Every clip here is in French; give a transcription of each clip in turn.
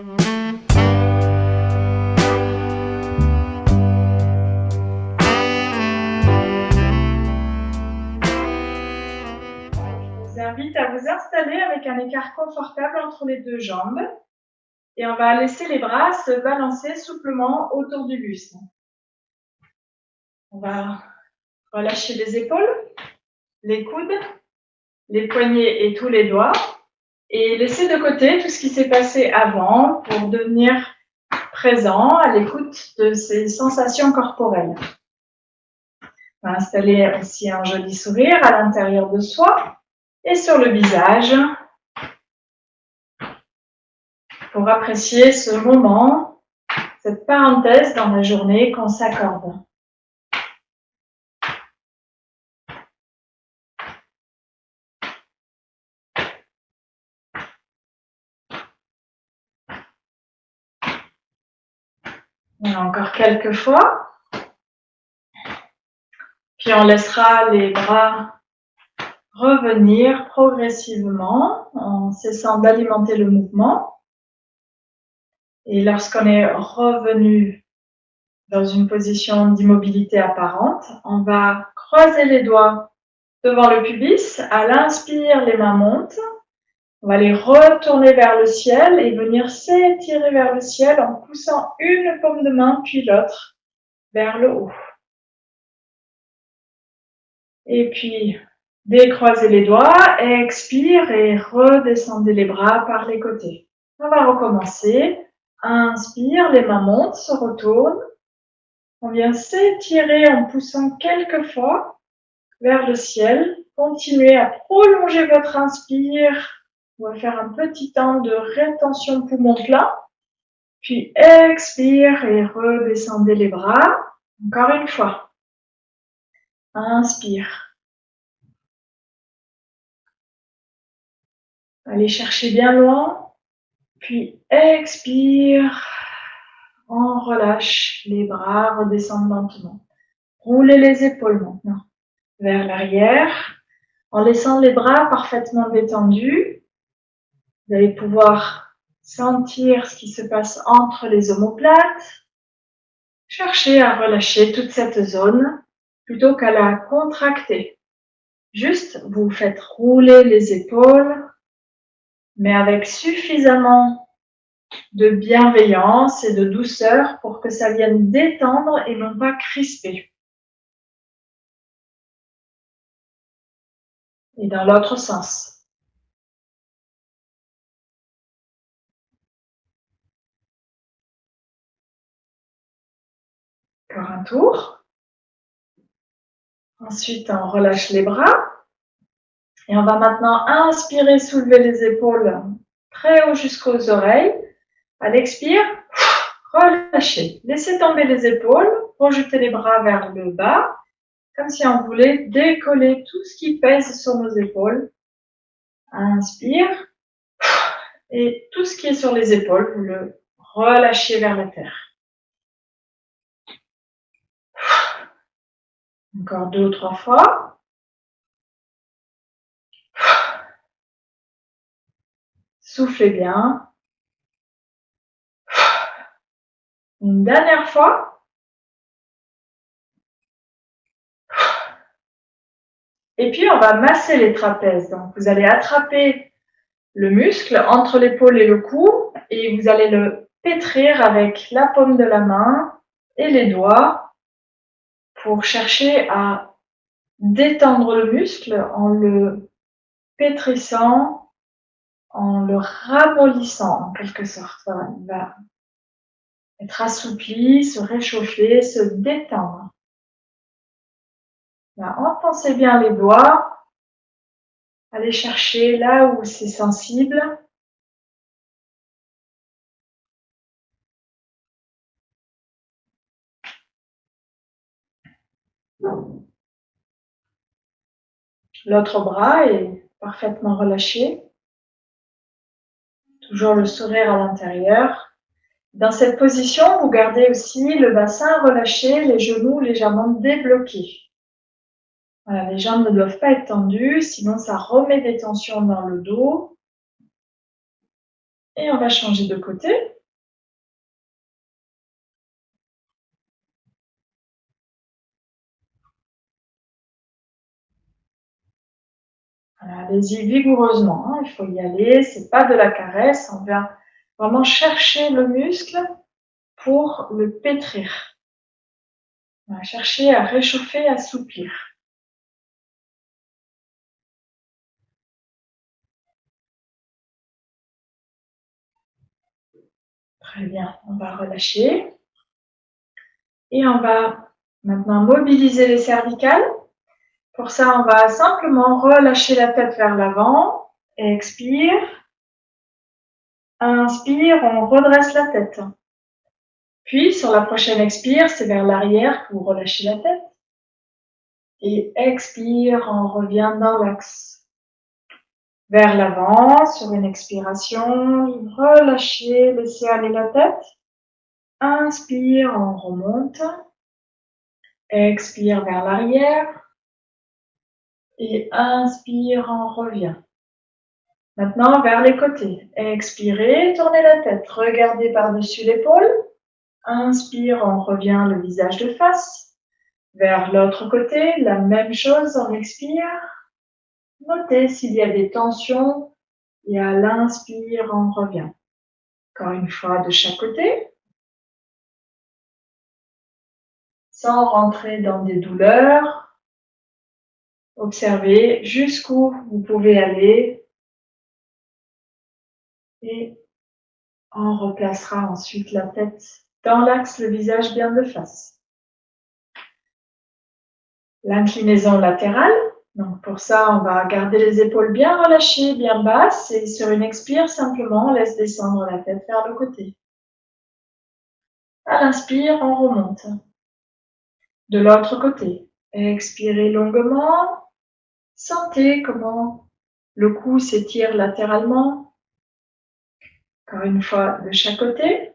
Je vous invite à vous installer avec un écart confortable entre les deux jambes et on va laisser les bras se balancer souplement autour du buste. On va relâcher les épaules, les coudes, les poignets et tous les doigts et laisser de côté tout ce qui s'est passé avant pour devenir présent à l'écoute de ces sensations corporelles. On va installer aussi un joli sourire à l'intérieur de soi et sur le visage pour apprécier ce moment, cette parenthèse dans la journée qu'on s'accorde. Et encore quelques fois. Puis on laissera les bras revenir progressivement en cessant d'alimenter le mouvement. Et lorsqu'on est revenu dans une position d'immobilité apparente, on va croiser les doigts devant le pubis. À l'inspire, les mains montent. On va les retourner vers le ciel et venir s'étirer vers le ciel en poussant une paume de main puis l'autre vers le haut. Et puis, décroisez les doigts, expire et redescendez les bras par les côtés. On va recommencer. Inspire, les mains montent, se retournent. On vient s'étirer en poussant quelques fois vers le ciel. Continuez à prolonger votre inspire. On va faire un petit temps de rétention poumon plein. Puis expire et redescendez les bras. Encore une fois. Inspire. Allez chercher bien loin. Puis expire. On relâche les bras, redescendent lentement. Roulez les épaules maintenant vers l'arrière en laissant les bras parfaitement détendus. Vous allez pouvoir sentir ce qui se passe entre les omoplates. Cherchez à relâcher toute cette zone plutôt qu'à la contracter. Juste, vous faites rouler les épaules, mais avec suffisamment de bienveillance et de douceur pour que ça vienne détendre et non pas crisper. Et dans l'autre sens. Encore un tour. Ensuite, on relâche les bras. Et on va maintenant inspirer, soulever les épaules très haut jusqu'aux oreilles. À l'expire, relâchez. Laissez tomber les épaules, rejetez les bras vers le bas, comme si on voulait décoller tout ce qui pèse sur nos épaules. Inspire. Et tout ce qui est sur les épaules, vous le relâchez vers la terre. Encore 2 ou 3 fois. Soufflez bien. Une dernière fois. Et puis, on va masser les trapèzes. Donc, vous allez attraper le muscle entre l'épaule et le cou et vous allez le pétrir avec la paume de la main et les doigts pour chercher à détendre le muscle en le pétrissant, en le ramollissant en quelque sorte. Voilà, il va être assoupli, se réchauffer, se détendre. Là, enfoncez bien les doigts, allez chercher là où c'est sensible. L'autre bras est parfaitement relâché. Toujours le sourire à l'intérieur. Dans cette position, vous gardez aussi le bassin relâché, les genoux légèrement débloqués. Voilà, les jambes ne doivent pas être tendues, sinon ça remet des tensions dans le dos. Et on va changer de côté. Voilà, allez-y vigoureusement, hein, il faut y aller, c'est pas de la caresse, on vient vraiment chercher le muscle pour le pétrir. On va chercher à réchauffer, à assouplir. Très bien, on va relâcher. Et on va maintenant mobiliser les cervicales. Pour ça, on va simplement relâcher la tête vers l'avant. Expire. Inspire, on redresse la tête. Puis, sur la prochaine expire, c'est vers l'arrière que vous relâchez la tête. Et expire, on revient dans l'axe. Vers l'avant, sur une expiration, relâchez, laissez aller la tête. Inspire, on remonte. Expire vers l'arrière. Et inspire, on revient. Maintenant, vers les côtés. Expirez, tournez la tête, regardez par-dessus l'épaule. Inspire, on revient le visage de face. Vers l'autre côté, la même chose, on expire. Notez s'il y a des tensions et à l'inspire, on revient. Encore une fois de chaque côté. Sans rentrer dans des douleurs. Observez jusqu'où vous pouvez aller. Et on replacera ensuite la tête dans l'axe, le visage bien de face. L'inclinaison latérale. Donc pour ça, on va garder les épaules bien relâchées, bien basses. Et sur une expire, simplement, on laisse descendre la tête vers le côté. À l'inspire, on remonte. De l'autre côté. Expirez longuement. Sentez comment le cou s'étire latéralement. Encore une fois, de chaque côté.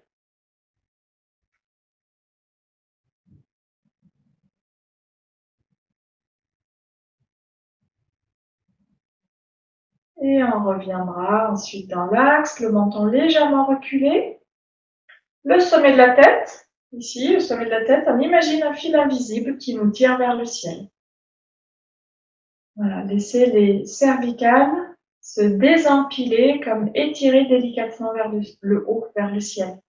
Et on reviendra ensuite dans l'axe, le menton légèrement reculé. Le sommet de la tête, ici, le sommet de la tête, on imagine un fil invisible qui nous tire vers le ciel. Voilà, laissez les cervicales se désempiler comme étirer délicatement vers le haut, vers le ciel.